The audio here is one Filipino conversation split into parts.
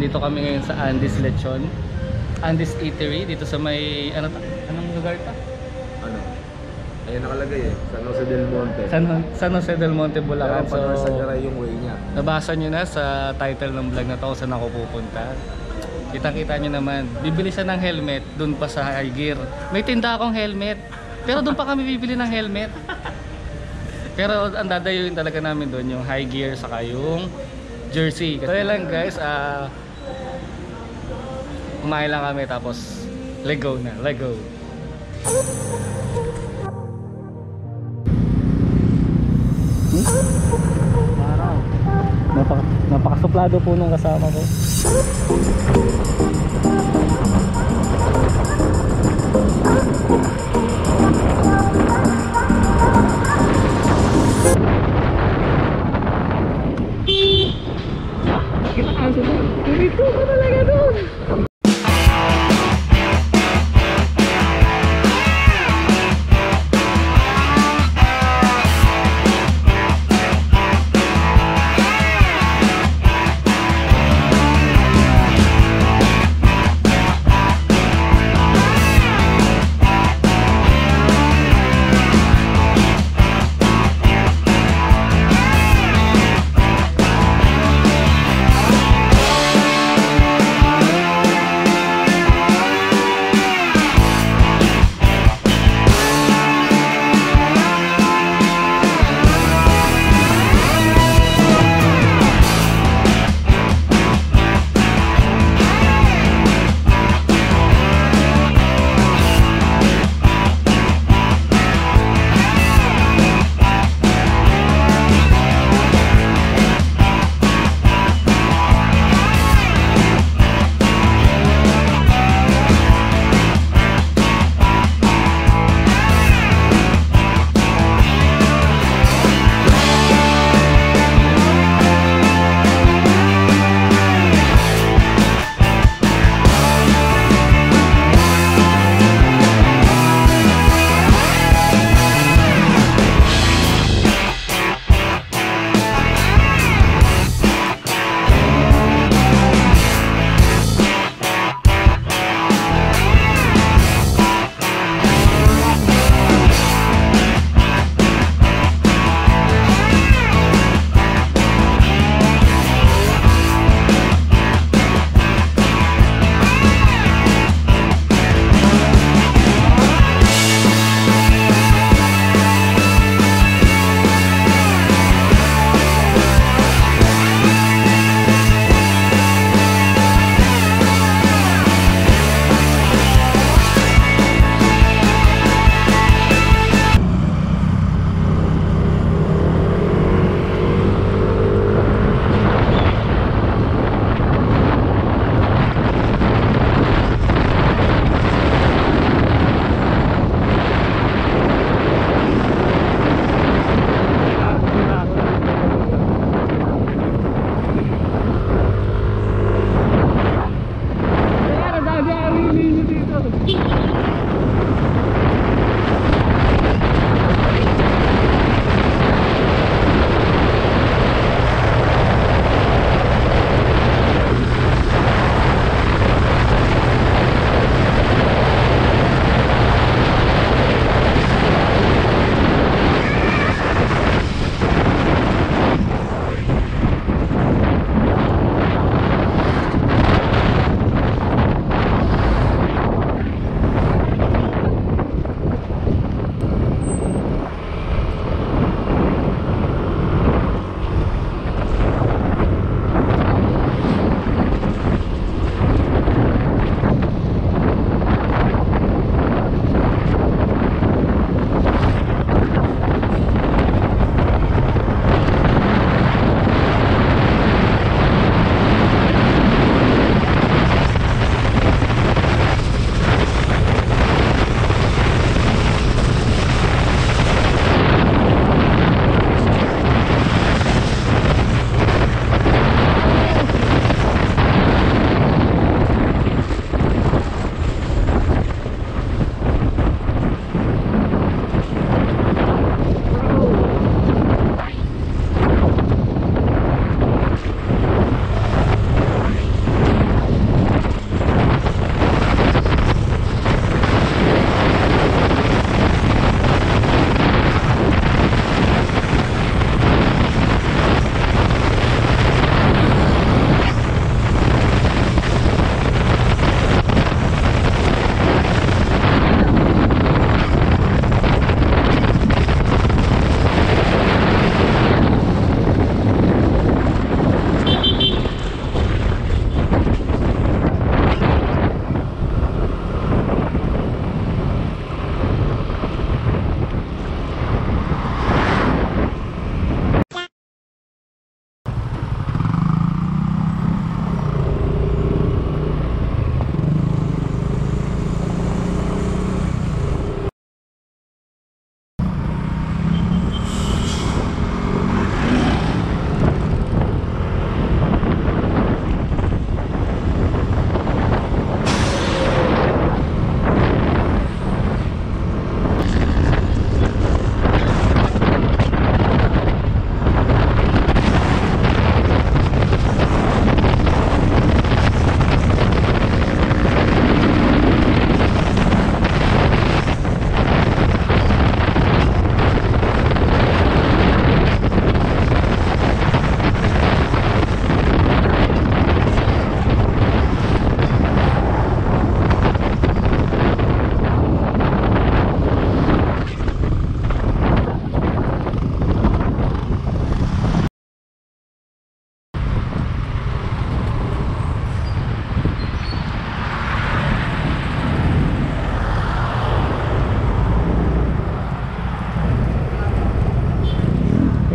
nandito kami ngayon sa Andes Lechon, Andes Eatery dito sa may anong lugar ta? Ano? Ayun nakalagay eh, San Jose del Monte. San Jose del Monte, Bulacan. So, sa Garay yung way niya. Nabasa nyo na sa title ng vlog na to kung saan ako pupunta. Kitang-kita nyo naman, bibili siya ng helmet dun pa sa High Gear. May tinda akong helmet, pero dun pa kami bibili ng helmet. Pero ang dadayuin talaga namin dun yung High Gear saka yung jersey. So yun lang guys, kumain lang kami tapos let go na, let go. Wow. Napakasuplado po nung kasama ko. Kita kasi doon. Dito ka talaga doon.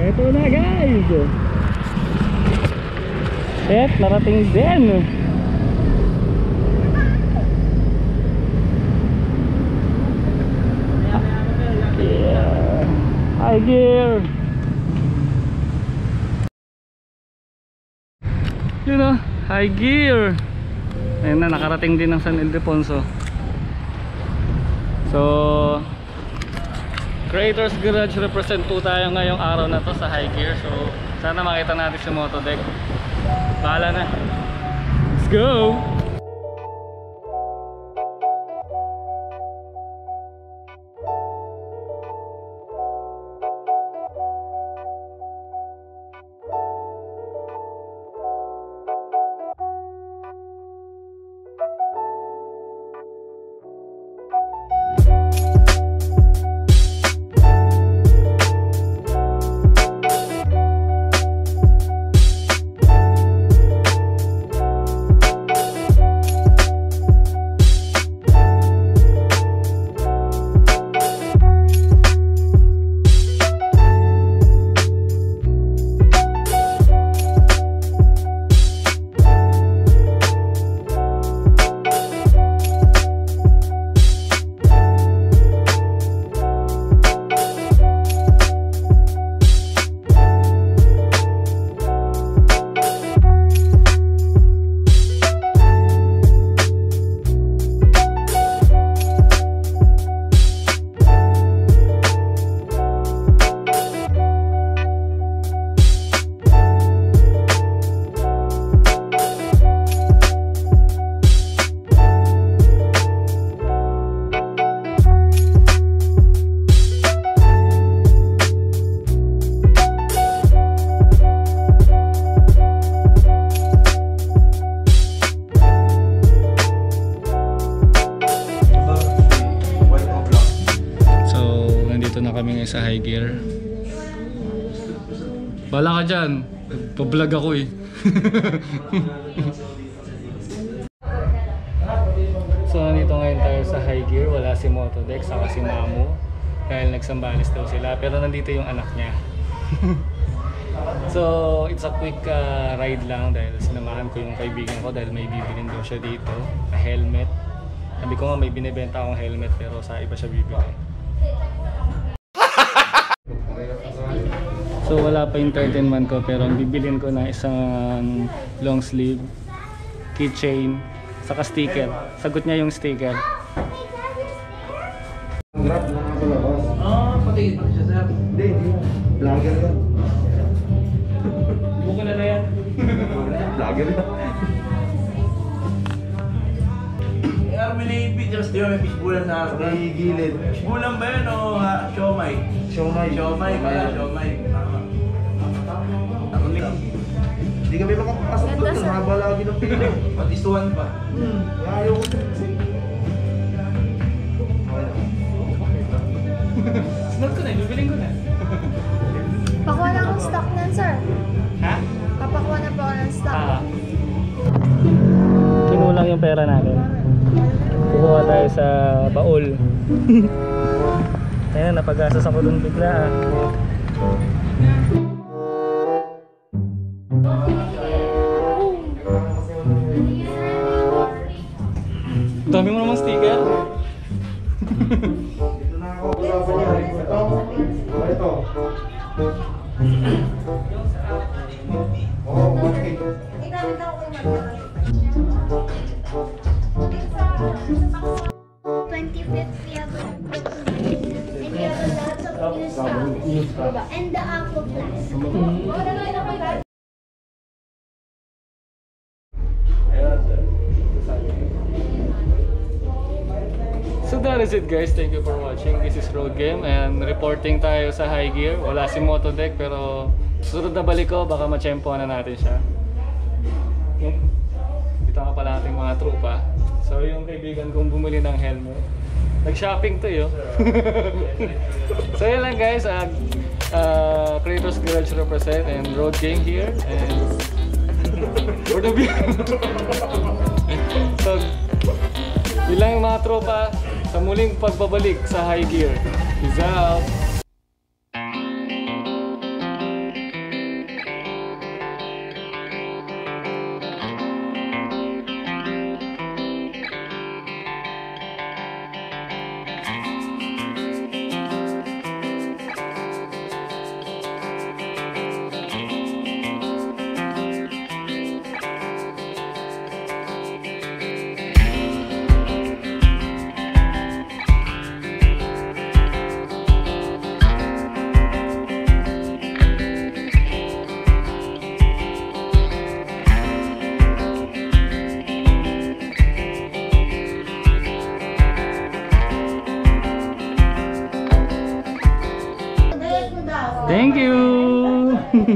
Ito na guys. At narating din. Yeah. High gear. Yun o, high gear. Ayun na, nakarating din ng San Ildefonso. So Creators Garage represent po tayo ngayong araw na to sa high gear. So sana makita natin si Motodeck. Bahala na. Let's go! Sa high gear. Bala ka dyan. Pa-vlog ako eh. So nandito ngayon tayo sa high gear. Wala si Motodeck saka si Mamu dahil nagsambales daw sila, pero nandito yung anak niya. So it's a quick ride lang dahil sinamahan ko yung kaibigan ko dahil may bibilin daw siya dito, a helmet. Sabi ko nga may binibenta akong helmet pero sa iba siya bibili. So wala pa yung 13-man ko pero ang bibilin ko na isang long sleeve, keychain, saka sticker. Sagot niya yung sticker. Grab na ako labas. Patingin pa siya sir. Hindi. Vlogger yan. Buko na yan. Vlogger yan. May pictures, di ba may bulan sa harap? May gilid. Bulan ba yun o siomay? Siomay. Siomay pala, siomay. Tama. Hindi kami makapasok doon. Ang haba lagi ng pila. Patistuhan pa. Ayaw ko. Smart ko na, bibiling ko na. Pakuha na akong stock nan, sir. Ha? Papakuha na po ako ng stock. Kinulang yung pera natin. Kukuha tayo sa baul. Ayan, napag-asas ako dun bigla. Dami mo namang sticker. Dito na ako. Ito. Oh, okay. 25th, we have a and we have a lots of new stuff. And the apple class. So that is it guys, thank you for watching. This is Road Game and reporting tayo sa high gear. Wala si Motodeck pero susunod na balik ko, baka machempoan na natin siya. Dito nga pala ating mga trupa. So yung kaibigan kong bumili ng helmet, nag-shopping to yun. So yun lang guys, Creators Garage represent and Road Game here and for the view. So yun lang yung mga tropa sa muling pagbabalik sa high gear. Peace out! Thank you!